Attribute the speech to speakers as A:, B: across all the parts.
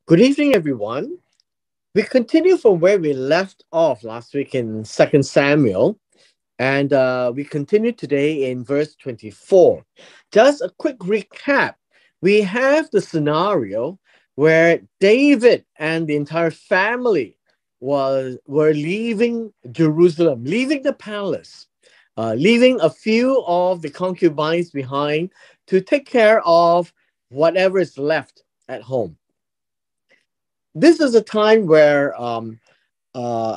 A: Good evening, everyone. We continue from where we left off last week in Second Samuel, and we continue today in verse 24. Just a quick recap. We have the scenario where David and the entire family were leaving Jerusalem, leaving the palace, leaving a few of the concubines behind to take care of whatever is left at home. This is a time where uh,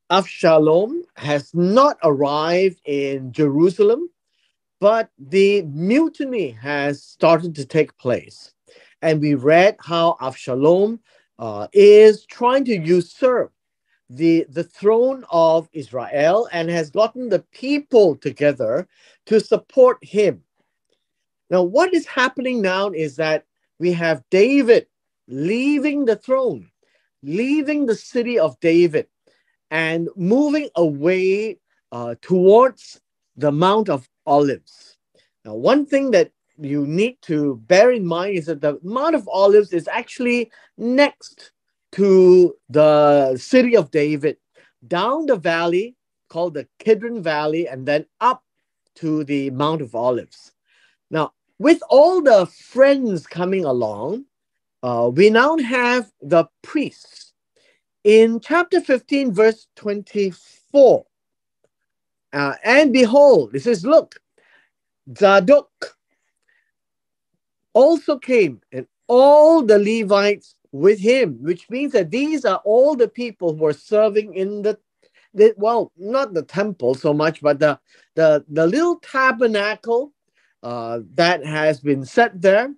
A: Avshalom has not arrived in Jerusalem, but the mutiny has started to take place. And we read how Avshalom is trying to usurp the throne of Israel and has gotten the people together to support him. Now, what is happening now is that we have David leaving the throne, leaving the city of David, and moving away towards the Mount of Olives. Now, one thing that you need to bear in mind is that the Mount of Olives is actually next to the city of David, down the valley called the Kidron Valley, and then up to the Mount of Olives. Now, with all the friends coming along, we now have the priests. In chapter 15, verse 24, and behold, it says, look, Zadok also came, and all the Levites with him, which means that these are all the people who are serving in well, not the temple so much, but the little tabernacle that has been set there,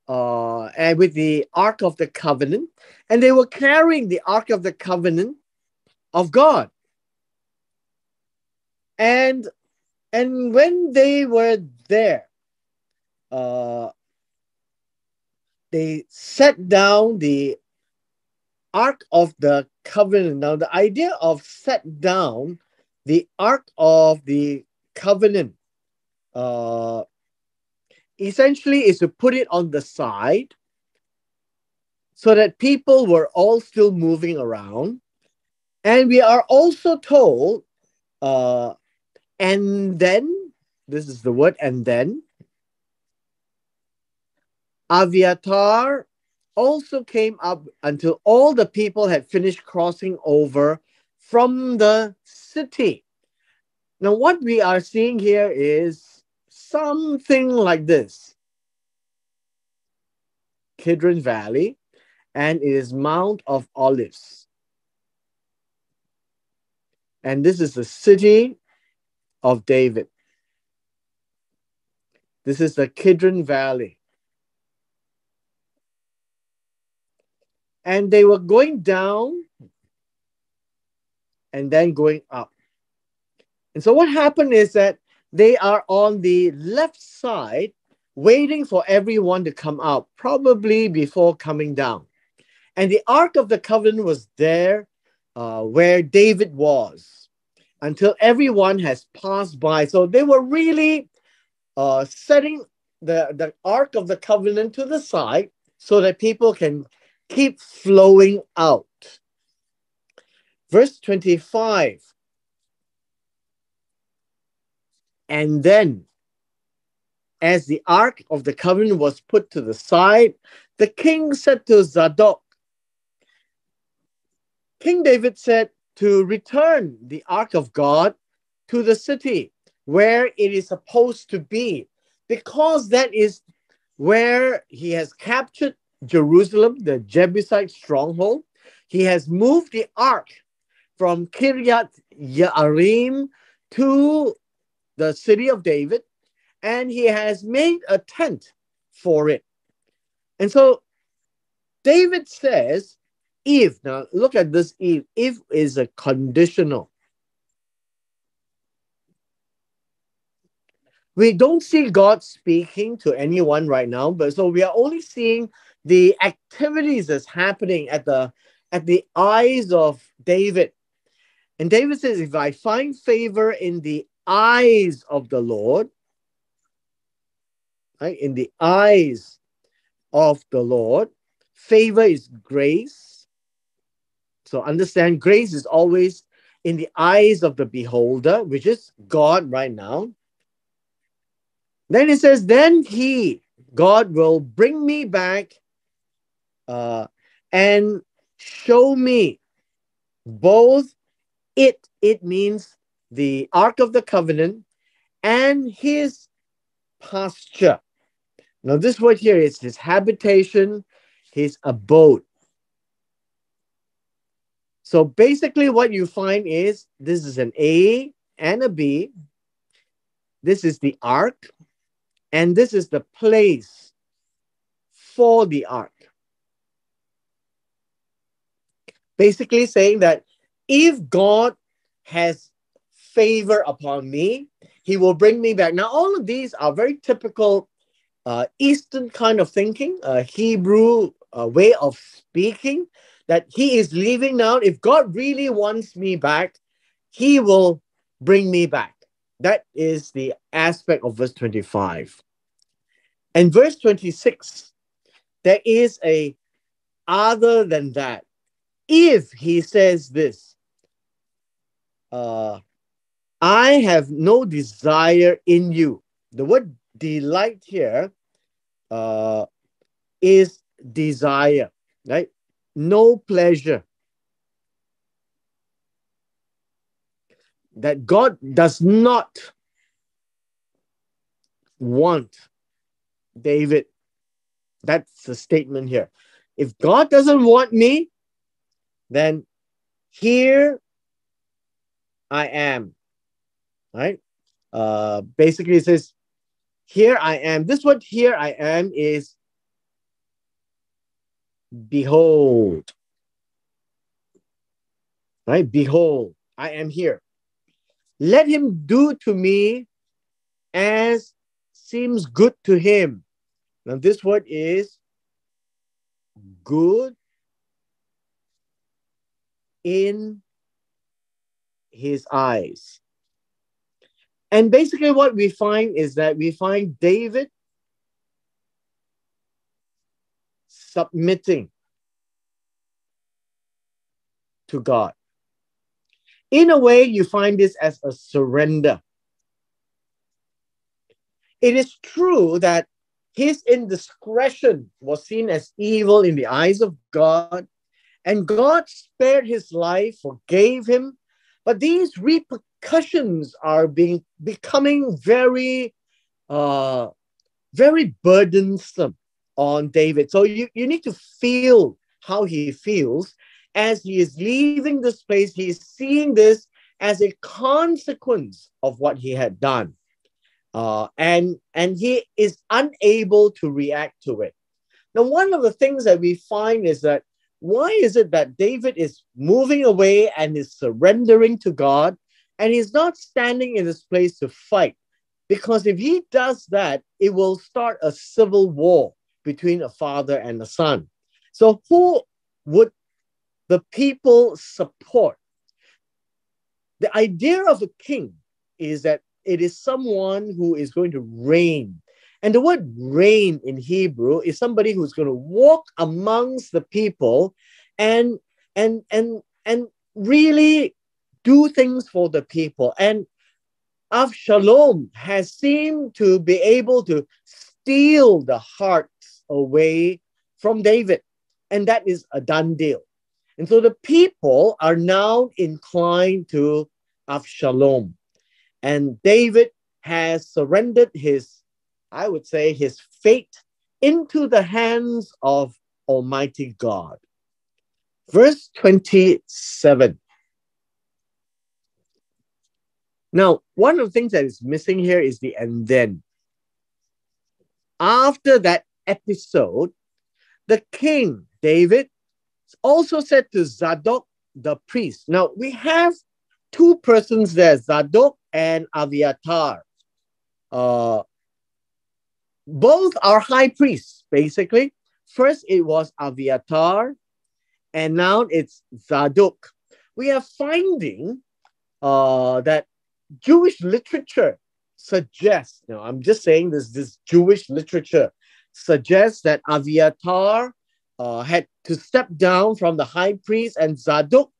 A: and with the Ark of the Covenant, and they were carrying the Ark of the Covenant of God. And when they were there, they set down the Ark of the Covenant. Now, the idea of set down the Ark of the Covenant essentially is to put it on the side so that people were all still moving around. And we are also told, and then, this is the word, and then, Aviatar also came up until all the people had finished crossing over from the city. Now, what we are seeing here is something like this. Kidron Valley, and it is Mount of Olives. And this is the city of David. This is the Kidron Valley. And they were going down and then going up. And so what happened is that they are on the left side waiting for everyone to come out, probably before coming down. And the Ark of the Covenant was there where David was until everyone has passed by. So they were really setting the Ark of the Covenant to the side so that people can keep flowing out. Verse 25. And then, as the Ark of the Covenant was put to the side, the king said to Zadok, King David said to return the Ark of God to the city where it is supposed to be, because that is where he has captured Jerusalem, the Jebusite stronghold. He has moved the ark from Kiryat Yearim to the city of David, and he has made a tent for it. And so David says, if, now look at this if is a conditional. We don't see God speaking to anyone right now, but so we are only seeing the activities that's happening at the eyes of David. And David says, if I find favor in the eyes of the Lord, right, in the eyes of the Lord, Favor is grace. So understand, grace is always in the eyes of the beholder, which is God right now. Then it says, then God will bring me back uh, and show me both it means the Ark of the Covenant and his pasture. Now, this word here is his habitation, his abode. So basically, what you find is this is an A and a B. This is the ark, and this is the place for the ark. Basically, saying that if God has favor upon me, he will bring me back. Now, all of these are very typical Eastern kind of thinking, Hebrew way of speaking, that he is leaving now. If God really wants me back, he will bring me back. That is the aspect of verse 25. And verse 26, there is a other than that. If he says this, I have no desire in you. The word delight here is desire, right? No pleasure. That God does not want David. That's the statement here. If God doesn't want me, then here I am, right? Basically, it says, here I am. This word here I am is behold, right? Behold, I am here. Let him do to me as seems good to him. Now, this word is good in his eyes. And basically, what we find is that we find David submitting to God. In a way, you find this as a surrender. It is true that his indiscretion was seen as evil in the eyes of God, and God spared his life, forgave him. But these repercussions are becoming very burdensome on David. So you need to feel how he feels as he is leaving this place. He is seeing this as a consequence of what he had done. And he is unable to react to it. Now, one of the things that we find is that why is it that David is moving away and is surrendering to God and he's not standing in this place to fight? Because if he does that, it will start a civil war between a father and a son. So who would the people support? The idea of a king is that it is someone who is going to reign. And the word reign in Hebrew is somebody who's going to walk amongst the people and really do things for the people. And Avshalom has seemed to be able to steal the hearts away from David. And that is a done deal. And so the people are now inclined to Avshalom. And David has surrendered I would say, his fate into the hands of Almighty God. Verse 27. Now, one of the things that is missing here is the and then. After that episode, the king, David, also said to Zadok the priest. Now, we have two persons there, Zadok and Abiathar. Both are high priests, basically. First, it was Abiathar, and now it's Zadok. We are finding that Jewish literature suggests, I'm just saying this Jewish literature suggests that Abiathar had to step down from the high priest, and Zadok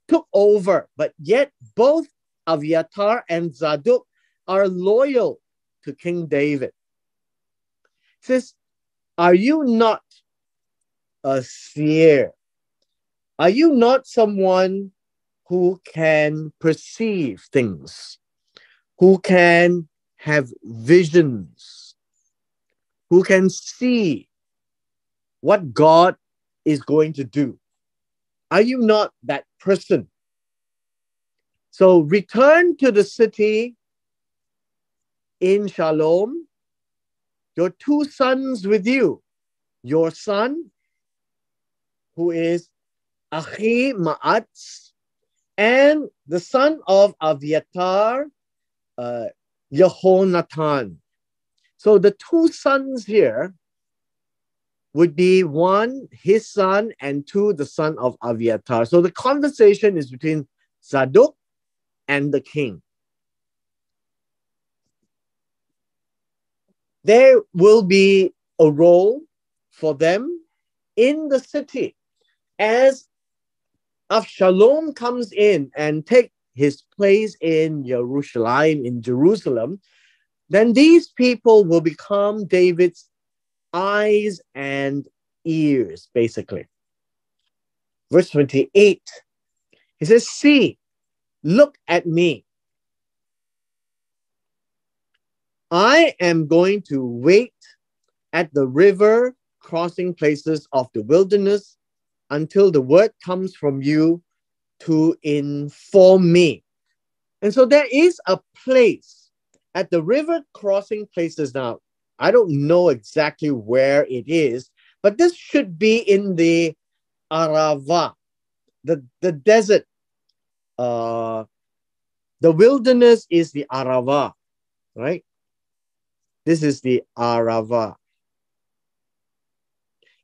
A: took over. But yet, both Abiathar and Zadok are loyal to King David. It says, are you not a seer? Are you not someone who can perceive things, who can have visions, who can see what God is going to do? Are you not that person? So return to the city in Shalom, your two sons with you, your son, who is Ahimaaz, and the son of Abiathar, uh, Jehonathan. So the two sons here would be one, his son, and two, the son of Abiathar. So the conversation is between Zadok and the king. There will be a role for them in the city as Avshalom comes in and take his place in Jerusalem, then these people will become David's eyes and ears, basically. Verse 28, he says, see, look at me. I am going to wait at the river crossing places of the wilderness until the word comes from you to inform me. And so there is a place at the river crossing places. Now, I don't know exactly where it is, but this should be in the Arava, the desert. The wilderness is the Arava, right? This is the Arava.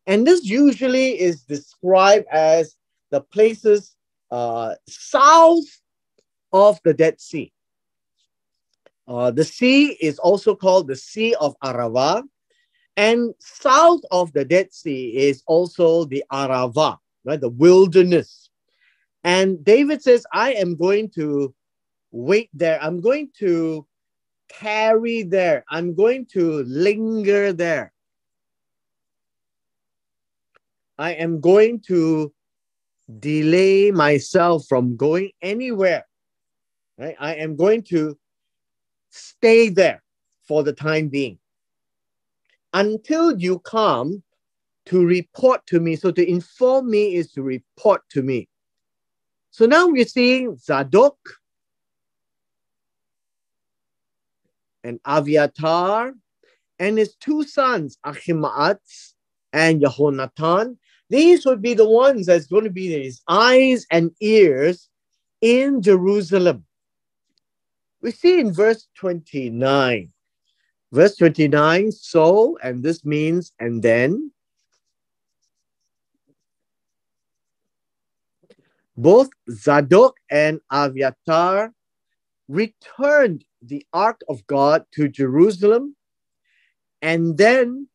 A: And this usually is described as the places south of the Dead Sea. The sea is also called the Sea of Arava. And south of the Dead Sea is also the Arava, right? The wilderness. And David says, I am going to wait there. I'm going to tarry there. I'm going to linger there. I am going to delay myself from going anywhere. Right? I am going to stay there for the time being until you come to report to me. So to inform me is to report to me. So now we're seeing Zadok and Abiathar and his two sons, Ahimaaz and Jehonathan. These would be the ones that's going to be his eyes and ears in Jerusalem. We see in verse 29. Verse 29, so, and this means, and then, both Zadok and Abiathar returned the ark of God to Jerusalem and then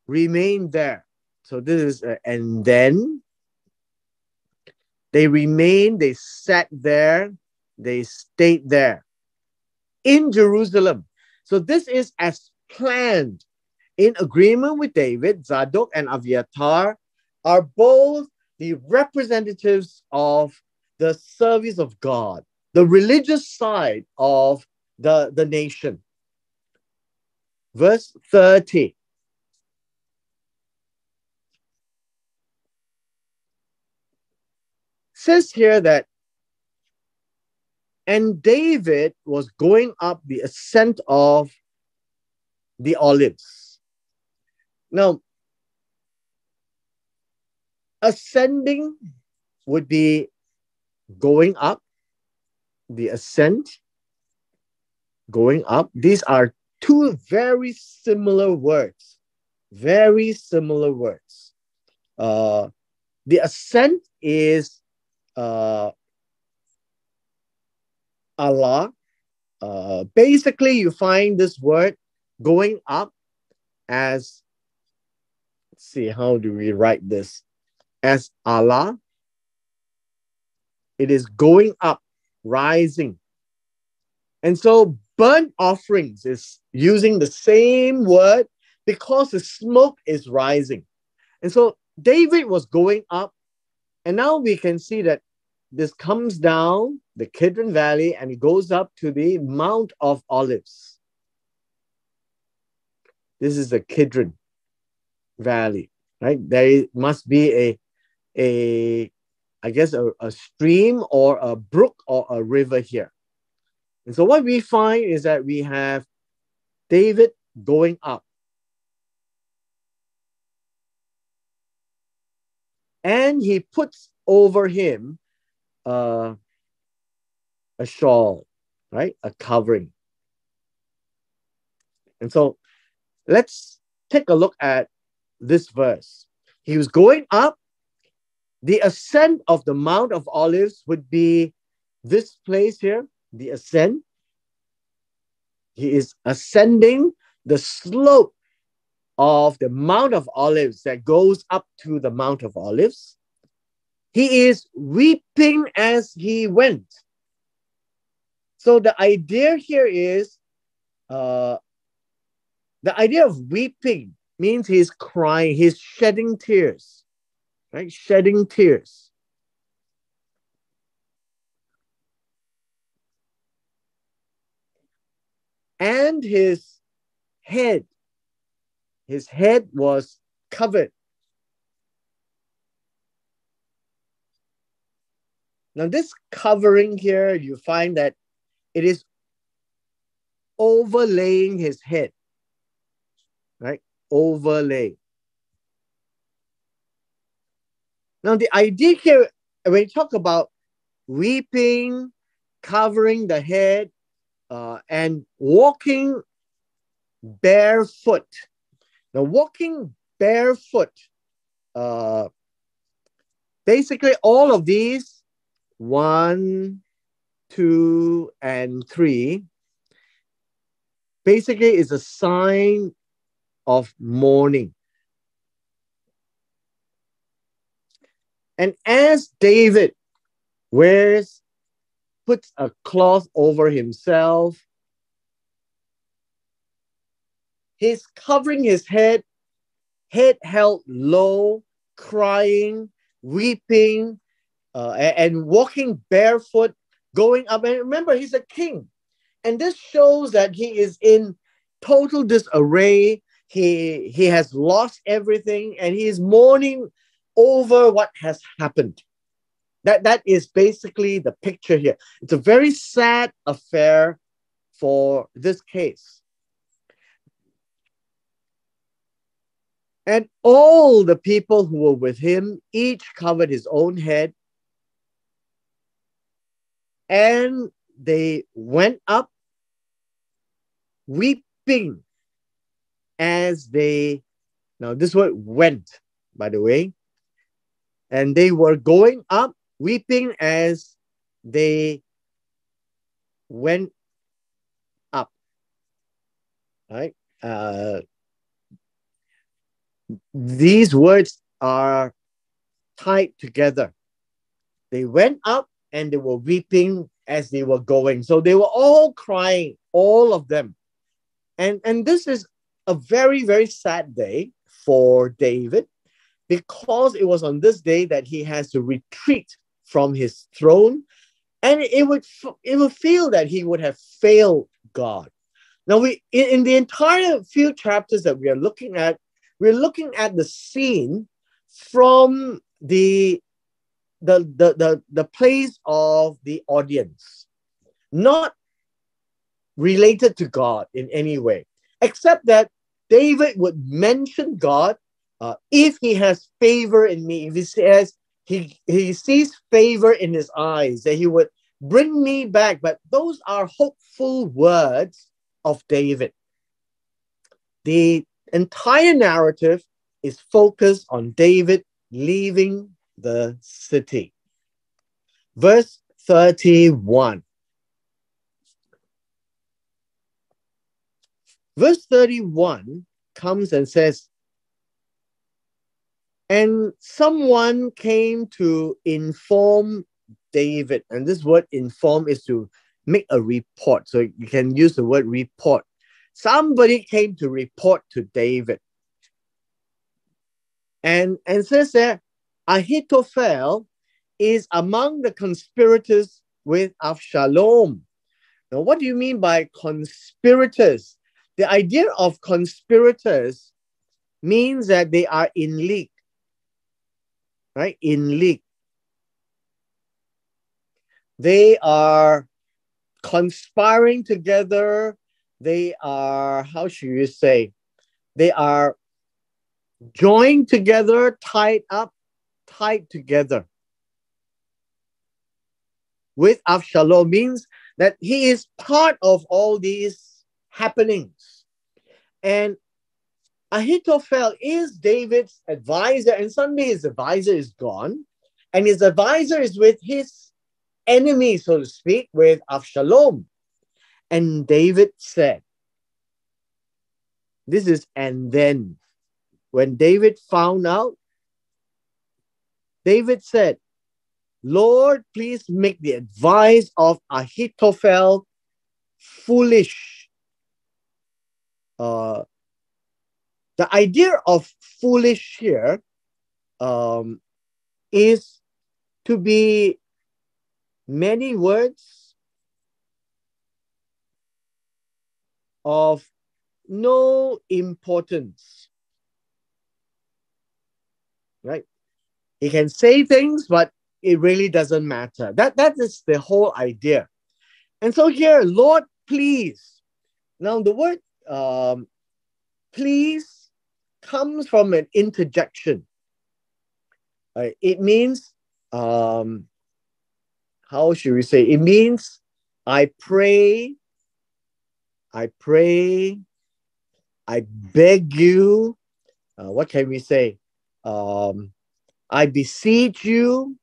A: remained there. So this is, and then they remained, they sat there, they stayed there in Jerusalem. So this is as planned. In agreement with David, Zadok and Abiathar are both the representatives of the service of God, the religious side of the nation. Verse 30. Says here that, and David was going up the ascent of the Olives. Now, ascending would be going up, the ascent, going up. These are two very similar words. Very similar words. The ascent is Allah. Basically, you find this word going up as see, how do we write this? As Allah, it is going up, rising. And so burnt offerings is using the same word because the smoke is rising. And so David was going up, and now we can see that this comes down the Kidron Valley and it goes up to the Mount of Olives. This is the Kidron Valley, right? There must be I guess, a stream or a brook or a river here. And so what we find is that we have David going up. And he puts over him a shawl, right? A covering. And so let's take a look at this verse. He was going up. The ascent of the Mount of Olives would be this place here, the ascent. He is ascending the slope of the Mount of Olives that goes up to the Mount of Olives. He is weeping as he went. So the idea here is, the idea of weeping means he's crying, he's shedding tears, right? Shedding tears. And his head was covered. Now, this covering here, you find that it is overlaying his head, right? Overlay. Now, the idea here, when you talk about weeping, covering the head, and walking barefoot. Now, walking barefoot, basically all of these, 1, 2, and 3, basically is a sign of mourning. And as David puts a cloth over himself, he's covering his head held low, crying, weeping, and walking barefoot, going up. And remember, he's a king. And this shows that he is in total disarray. He has lost everything and he is mourning over what has happened. That is basically the picture here. It's a very sad affair for this case. And all the people who were with him each covered his own head, and they went up weeping as they, now this word went, by the way, and they were going up weeping as they went up, right? These words are tied together. They went up and they were weeping as they were going. So they were all crying, all of them. And this is a very, very sad day for David, because it was on this day that he has to retreat from his throne, and it would feel that he would have failed God. Now, in the entire few chapters that we are looking at, we're looking at the scene from the place of the audience, not related to God in any way, except that David would mention God if he has favor in me, if he says he sees favor in his eyes, that he would bring me back. But those are hopeful words of David. The entire narrative is focused on David leaving the city. Verse 31. Verse 31 comes and says, And someone came to inform David. And this word inform is to make a report. So you can use the word report. Somebody came to report to David. And says that Ahithophel is among the conspirators with Avshalom. Now, what do you mean by conspirators? The idea of conspirators means that they are in league, right? In league. They are conspiring together. They are, how should you say? They are joined together, tied up, tied together with Avshalom means that he is part of all these happenings. And Ahithophel is David's advisor, and suddenly his advisor is gone, and his advisor is with his enemy, so to speak, with Avshalom. And David said, this is and then. When David found out, David said, Lord, please make the advice of Ahithophel foolish. The idea of foolish here is to be many words of no importance. Right? He can say things, but it really doesn't matter. That is the whole idea. And so here, Lord, please. Now the word please comes from an interjection. It means, how should we say? It means, I pray, I beg you. What can we say? I beseech you.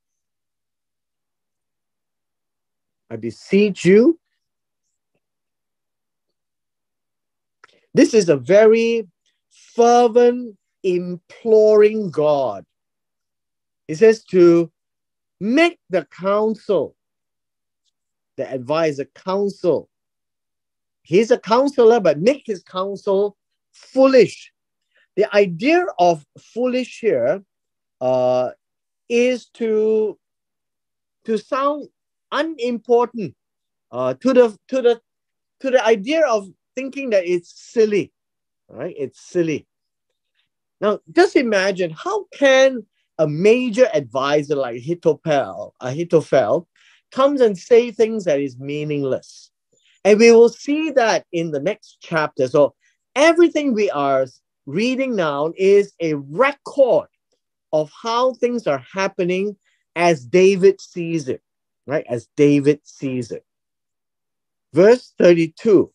A: I beseech you. This is a very fervent, imploring God. It says to make the counsel, the advisor counsel. He's a counselor, but make his counsel foolish. The idea of foolish here is to sound unimportant, to the idea of thinking that it's silly, right? It's silly. Now, just imagine, how can a major advisor like Ahithophel comes and say things that is meaningless? And we will see that in the next chapter. So everything we are reading now is a record of how things are happening as David sees it, right? As David sees it. Verse 32.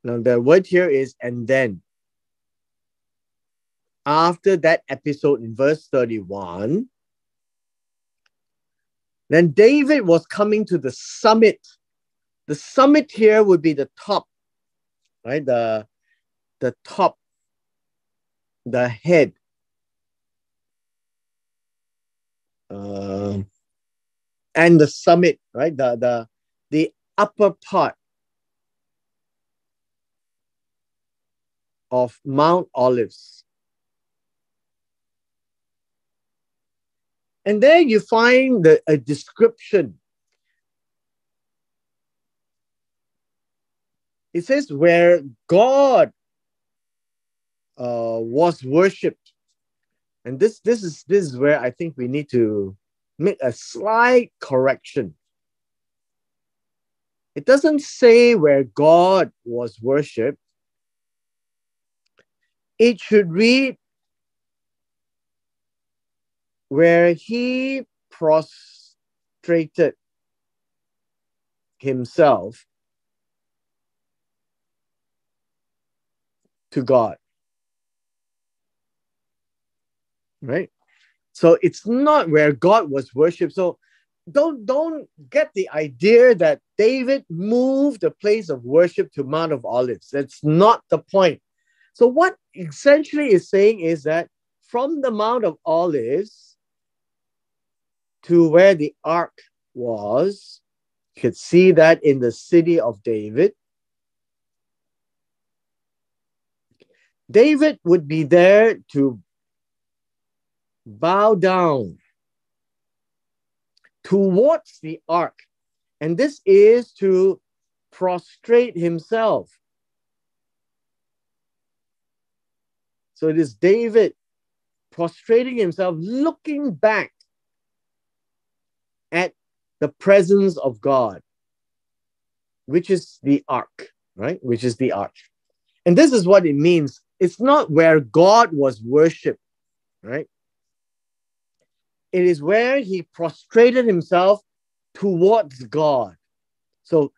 A: Now the word here is and then. After that episode in verse 31, then David was coming to the summit. The summit here would be the top, right? The top, the head. And the summit, right? The upper part of Mount Olives. And there you find a description. It says where God was worshipped. And this is where I think we need to make a slight correction. It doesn't say where God was worshipped. It should read where he prostrated himself to God. Right? So it's not where God was worshipped. So don't get the idea that David moved the place of worship to Mount of Olives. That's not the point. So what essentially is saying is that from the Mount of Olives to where the ark was, you could see that in the city of David. David would be there to bow down towards the ark. And this is to prostrate himself. So it is David prostrating himself, looking back at the presence of God, which is the ark, right? Which is the ark. And this is what it means. It's not where God was worshipped, right? It is where he prostrated himself towards God. So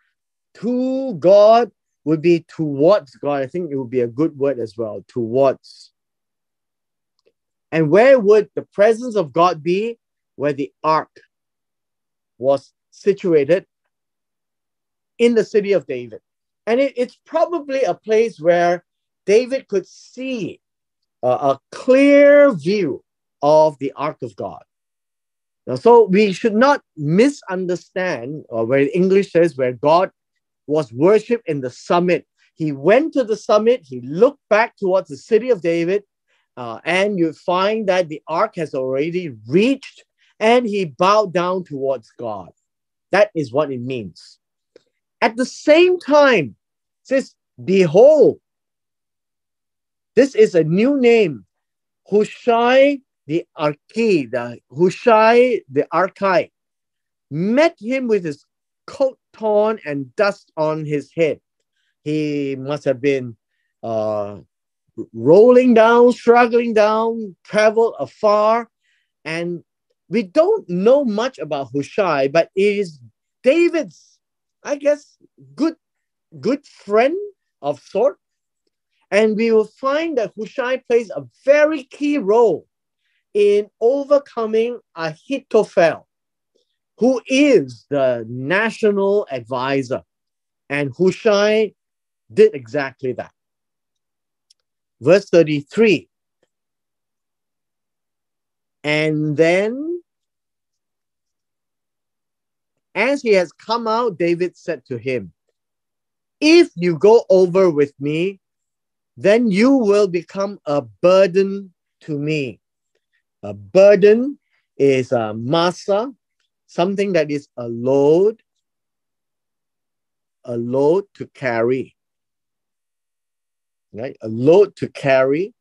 A: to God would be towards God. I think it would be a good word as well, towards. And where would the presence of God be? Where the ark was situated in the city of David. And it's probably a place where David could see a clear view of the ark of God. Now, so we should not misunderstand, or where English says where God was worshipped in the summit. He went to the summit, he looked back towards the city of David, and you find that the ark has already reached, and he bowed down towards God. That is what it means. At the same time, it says, behold, this is a new name, Hushai the Archi, Hushai the Archite, met him with his coat torn and dust on his head. He must have been rolling down, struggling down, traveled afar. And we don't know much about Hushai, but it is David's, I guess, good friend of sort. And we will find that Hushai plays a very key role in overcoming Ahithophel, who is the national advisor. And Hushai did exactly that. Verse 33. And then, as he has come out, David said to him, if you go over with me, then you will become a burden to me. A burden is a massa, something that is a load to carry, right? A load to carry,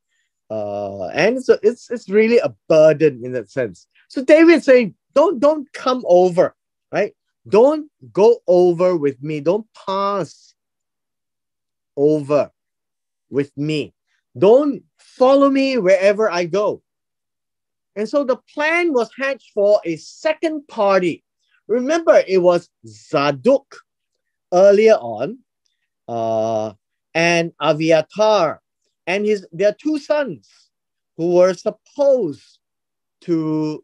A: and so it's really a burden in that sense. So David's saying, don't come over, right? Don't go over with me. Don't pass over with me. Don't follow me wherever I go. And so the plan was hatched for a second party. Remember, it was Zadok earlier on, and Aviatar, and their two sons who were supposed to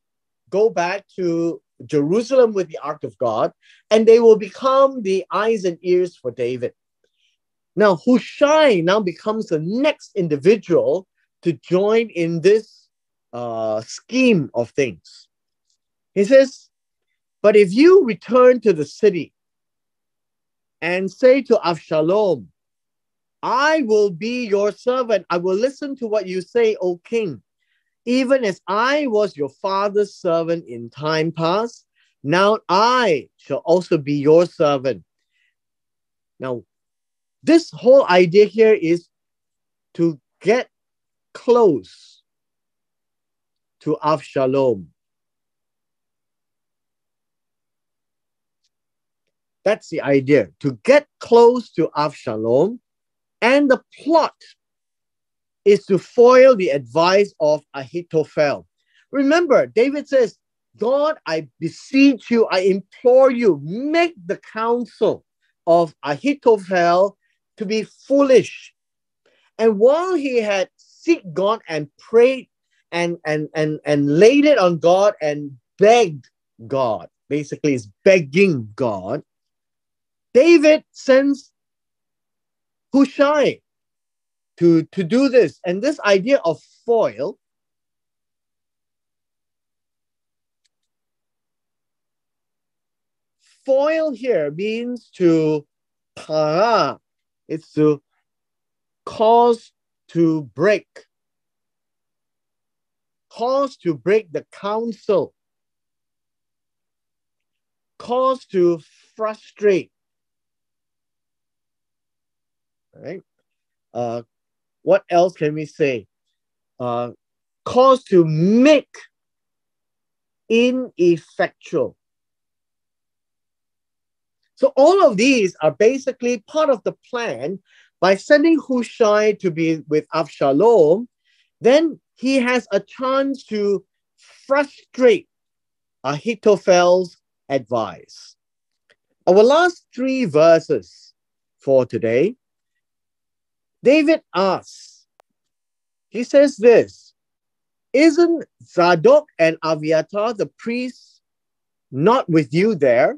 A: go back to Jerusalem with the Ark of God, and they will become the eyes and ears for David. Now, Hushai now becomes the next individual to join in this scheme of things. He says, but if you return to the city and say to Avshalom, I will be your servant. I will listen to what you say, O king. Even as I was your father's servant in time past, now I shall also be your servant. Now, this whole idea here is to get close to Avshalom. That's the idea, to get close to Avshalom. And the plot is to foil the advice of Ahithophel. Remember, David says, God, I beseech you, I implore you, make the counsel of Ahithophel to be foolish. And while he had seek God and prayed and laid it on God and begged God, basically is begging God, David sends Hushai to do this. And this idea of foil here means to para. It's to cause to break. Cause to break the counsel. Cause to frustrate. All right. What else can we say? Cause to make ineffectual. So all of these are basically part of the plan. By sending Hushai to be with Avshalom, then he has a chance to frustrate Ahithophel's advice. Our last 3 verses for today, David asks, he says this, isn't Zadok and Abiathar, the priests, not with you there?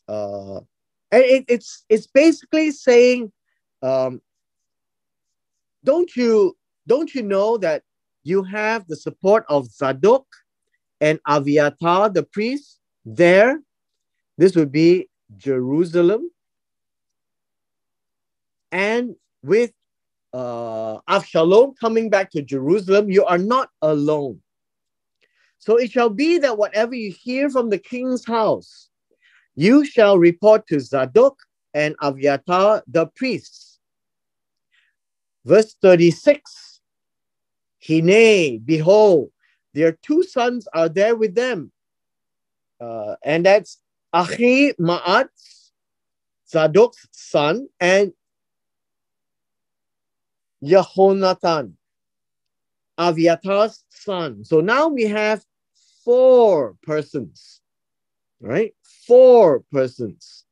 A: And it's basically saying, don't you know that you have the support of Zadok and Abiathar, the priests, there? This would be Jerusalem. And with Avshalom coming back to Jerusalem, you are not alone. So it shall be that whatever you hear from the king's house, you shall report to Zadok and Abiathar, the priests. Verse 36, Hine, behold, their 2 sons are there with them. And that's Ahi Ma'at, Zadok's son, and Jehonathan, Abiathar's son. So now we have 4 persons, right? 4 persons.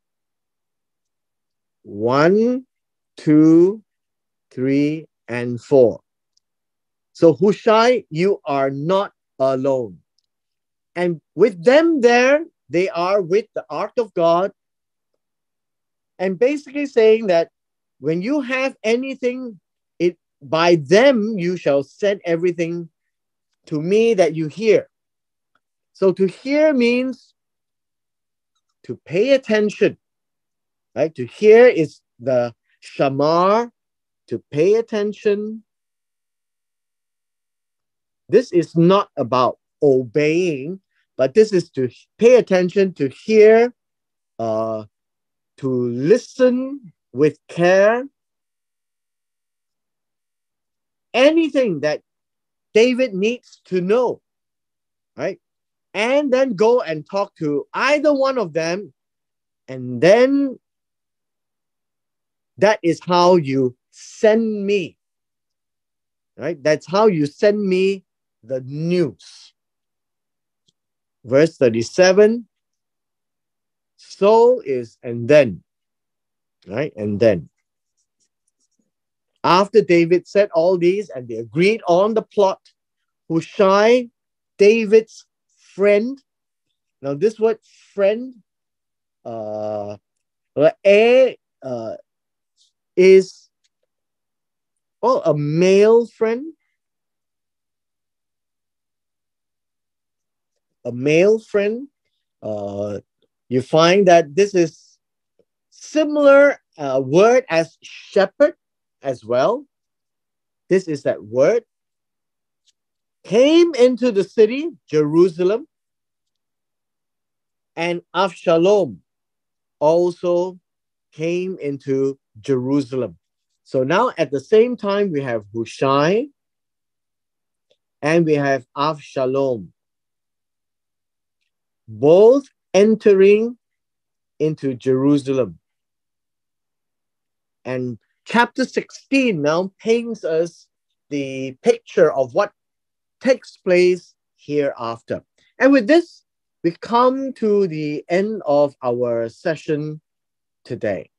A: 1, 2, 3, and 4. So Hushai, you are not alone. And with them there, they are with the ark of God. And basically saying that when you have anything, by them you shall send everything to me that you hear. So to hear means to pay attention, right? To hear is the shamar, to pay attention. This is not about obeying, but this is to pay attention, to hear, to listen with care. Anything that David needs to know, right? And then go and talk to either one of them. And then that is how you send me, right? That's how you send me the news. Verse 37, so is, and then, right? And then. After David said all these and they agreed on the plot, Hushai, David's friend. Now this word friend is a male friend. A male friend. You find that this is similar word as shepherd as well. This is that word. Came into the city, Jerusalem, and Avshalom also came into Jerusalem. So now at the same time, we have Hushai and we have Avshalom, both entering into Jerusalem. And chapter 16 now paints us the picture of what takes place hereafter. And with this, we come to the end of our session today.